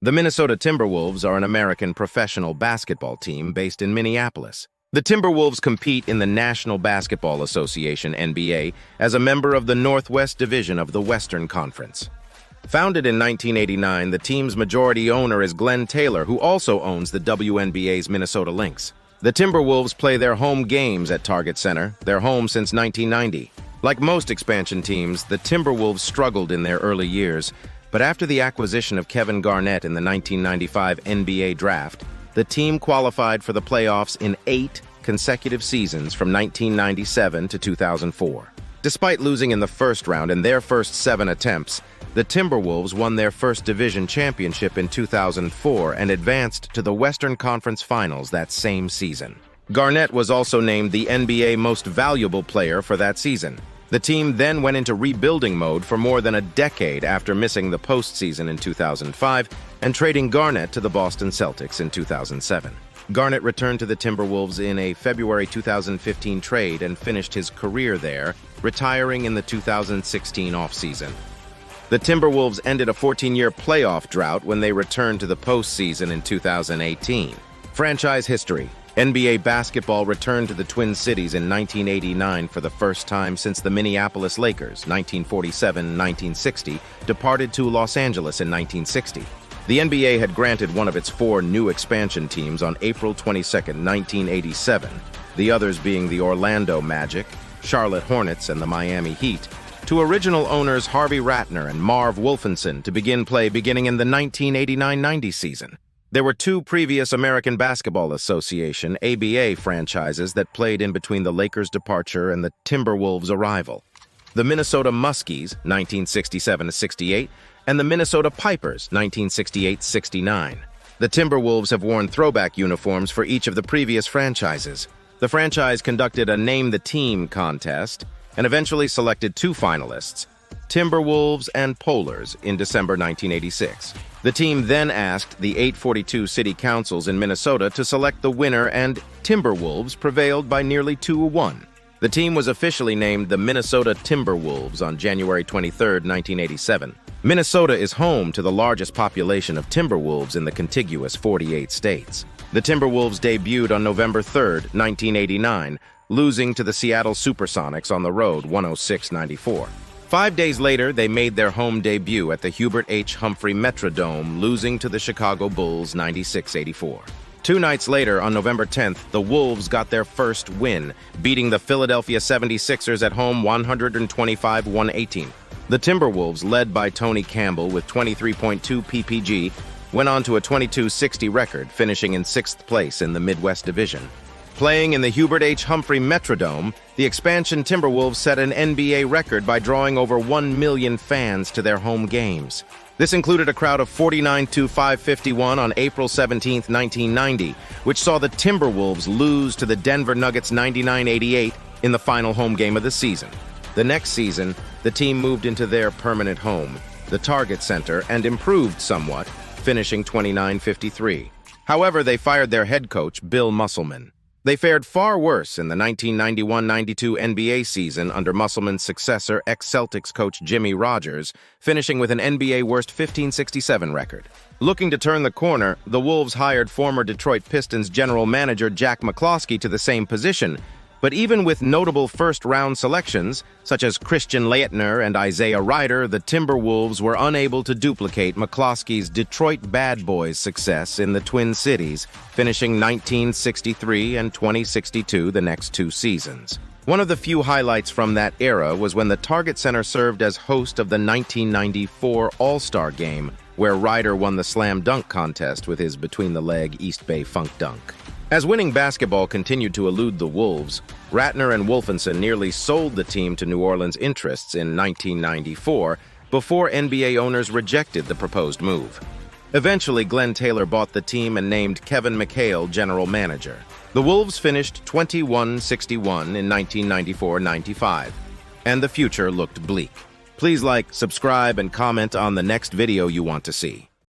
The Minnesota Timberwolves are an American professional basketball team based in Minneapolis. The Timberwolves compete in the National Basketball Association (NBA) as a member of the Northwest Division of the Western Conference. Founded in 1989, the team's majority owner is Glenn Taylor, who also owns the WNBA's Minnesota Lynx. The Timberwolves play their home games at Target Center, their home since 1990. Like most expansion teams, the Timberwolves struggled in their early years, but after the acquisition of Kevin Garnett in the 1995 NBA draft, the team qualified for the playoffs in 8 consecutive seasons from 1997 to 2004. Despite losing in the first round in their first 7 attempts, the Timberwolves won their first division championship in 2004 and advanced to the Western Conference Finals that same season. Garnett was also named the NBA Most Valuable Player for that season. The team then went into rebuilding mode for more than a decade after missing the postseason in 2005 and trading Garnett to the Boston Celtics in 2007. Garnett returned to the Timberwolves in a February 2015 trade and finished his career there, retiring in the 2016 offseason. The Timberwolves ended a 14-year playoff drought when they returned to the postseason in 2018. Franchise history. NBA basketball returned to the Twin Cities in 1989 for the first time since the Minneapolis Lakers, 1947-1960, departed to Los Angeles in 1960. The NBA had granted one of its 4 new expansion teams on April 22, 1987, the others being the Orlando Magic, Charlotte Hornets, and the Miami Heat, to original owners Harvey Ratner and Marv Wolfenson to begin play beginning in the 1989-90 season. There were 2 previous American Basketball Association (ABA) franchises that played in between the Lakers' departure and the Timberwolves' arrival. The Minnesota Muskies, 1967-68, and the Minnesota Pipers, 1968-69. The Timberwolves have worn throwback uniforms for each of the previous franchises. The franchise conducted a Name the Team contest and eventually selected 2 finalists, Timberwolves and Polars, in December 1986. The team then asked the 842 city councils in Minnesota to select the winner, and Timberwolves prevailed by nearly 2-1. The team was officially named the Minnesota Timberwolves on January 23, 1987. Minnesota is home to the largest population of Timberwolves in the contiguous 48 states. The Timberwolves debuted on November 3, 1989, losing to the Seattle Supersonics on the road 106-94. 5 days later, they made their home debut at the Hubert H. Humphrey Metrodome, losing to the Chicago Bulls 96-84. 2 nights later, on November 10th, the Wolves got their first win, beating the Philadelphia 76ers at home 125-118. The Timberwolves, led by Tony Campbell with 23.2 PPG, went on to a 22-60 record, finishing in 6th place in the Midwest Division. Playing in the Hubert H. Humphrey Metrodome, the expansion Timberwolves set an NBA record by drawing over 1 million fans to their home games. This included a crowd of 49,551 on April 17, 1990, which saw the Timberwolves lose to the Denver Nuggets 99-88 in the final home game of the season. The next season, the team moved into their permanent home, the Target Center, and improved somewhat, finishing 29-53. However, they fired their head coach, Bill Musselman. They fared far worse in the 1991-92 NBA season under Musselman's successor, ex-Celtics coach Jimmy Rogers, finishing with an NBA worst 15-67 record. Looking to turn the corner, the Wolves hired former Detroit Pistons general manager Jack McCloskey to the same position, but even with notable first-round selections, such as Christian Laettner and Isaiah Ryder, the Timberwolves were unable to duplicate McCloskey's Detroit Bad Boys success in the Twin Cities, finishing 1963 and 2062 the next 2 seasons. One of the few highlights from that era was when the Target Center served as host of the 1994 All-Star Game, where Ryder won the slam dunk contest with his between-the-leg East Bay Funk dunk. As winning basketball continued to elude the Wolves, Ratner and Wolfenson nearly sold the team to New Orleans interests in 1994 before NBA owners rejected the proposed move. Eventually, Glenn Taylor bought the team and named Kevin McHale general manager. The Wolves finished 21-61 in 1994-95, and the future looked bleak. Please like, subscribe, and comment on the next video you want to see.